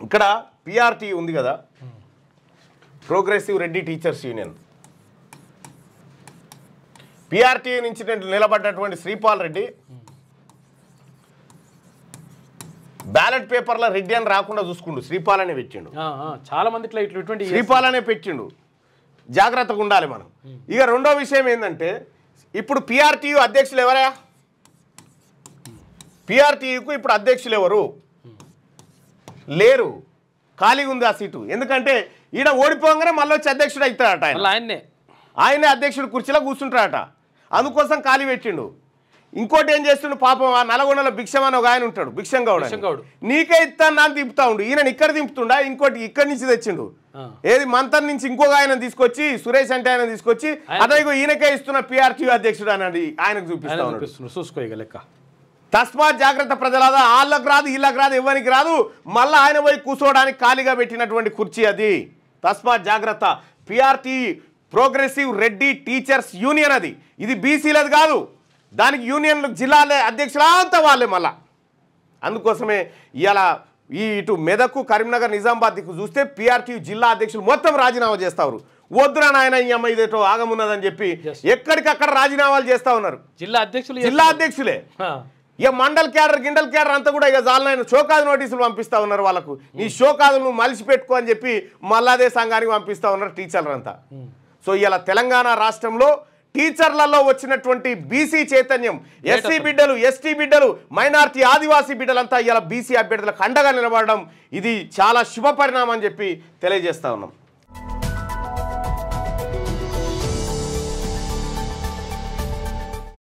ఇక్కడ పిఆర్టీ ఉంది కదా, progressive Reddy teachers union. PRT నుంచి నిలబడ్డటువంటి శ్రీపాల్ రెడ్డి బ్యాలెట్ పేపర్లో రెడ్డి అని రాకుండా చూసుకుండు, శ్రీపాల్ అనే పెట్టిండు. చాలా మంది ఇటువంటి శ్రీపాల్ అనే పెట్టిండు, జాగ్రత్తగా ఉండాలి మనం. ఇక రెండో విషయం ఏంటంటే, ఇప్పుడు పిఆర్టీయు అధ్యక్షులు ఎవరా? పిఆర్టీయుకు ఇప్పుడు అధ్యక్షులు ఎవరు లేరు, ఖాళీగా ఉంది ఆ సీటు. ఎందుకంటే ఈయన ఓడిపోగానే మళ్ళీ వచ్చి అధ్యక్షుడు అవుతాడట, ఆయనే అధ్యక్షుడు కుర్చీలో కూర్చుంటాడట, అందుకోసం ఖాళీ పెట్టిండు. ఇంకోటి ఏం చేస్తుండు పాపం, ఆ నల్గొండలో భిక్షం అని ఒక ఆయన ఉంటాడు, భిక్షం గౌడ్, నీకే ఇస్తాను నాన్న దింపుతా ఉండు. ఈయన ఇక్కడ దింపుతుండా, ఇంకోటి ఇక్కడి నుంచి తెచ్చిండు, ఏది మంతన్ నుంచి ఇంకొక ఆయన తీసుకొచ్చి, సురేష్ అంటే ఆయన తీసుకొచ్చి, అతను ఈయనకే ఇస్తున్న పిఆర్టీ అధ్యక్షుడు అని ఆయనకు చూపిస్తా ఉన్నాడు. చూసుకోగల లెక్క. తస్మాత్ జాగ్రత్త ప్రజలాదా, వాళ్ళకు రాదు వీళ్ళకి రాదు ఎవరికి రాదు, మళ్ళీ ఆయన పోయి కూర్చోవడానికి ఖాళీగా పెట్టినటువంటి కుర్చీ అది. తస్మాత్ జాగ్రత్త. PRT progressive Reddy teachers union అది, ఇది బీసీలది కాదు. దానికి యూనియన్లు జిల్లాలే అధ్యక్షులంతా వాళ్ళే మళ్ళా. అందుకోసమే ఇవాళ ఇటు మెదక్, కరీంనగర్, నిజామాబాద్ దిక్కు చూస్తే పిఆర్టీ జిల్లా అధ్యక్షులు మొత్తం రాజీనామా చేస్తారు. వద్దురా నాయన ఈ అమ్మ ఇదేటో ఆగమున్నదని చెప్పి ఎక్కడికక్కడ రాజీనామాలు చేస్తా ఉన్నారు జిల్లా అధ్యక్షులే. ఇక మండల్ క్యాడర్, గిండల్ క్యాడర్ అంతా కూడా ఇక జాలనైన షోకాదు నోటీసులు పంపిస్తా ఉన్నారు వాళ్ళకు. నీ షోకాదులు నువ్వు మలిసి పెట్టుకో అని చెప్పి మళ్ళా అదే సంఘానికి పంపిస్తా ఉన్నారు టీచర్లు అంతా. సో ఇలా తెలంగాణ రాష్ట్రంలో టీచర్లలో వచ్చినటువంటి బీసీ చైతన్యం, ఎస్సీ బిడ్డలు, ఎస్టీ బిడ్డలు, మైనార్టీ ఆదివాసీ బిడ్డలంతా ఇలా బీసీ అభ్యర్థులకు అండగా నిలబడడం, ఇది చాలా శుభ పరిణామం అని చెప్పి తెలియజేస్తా ఉన్నాం.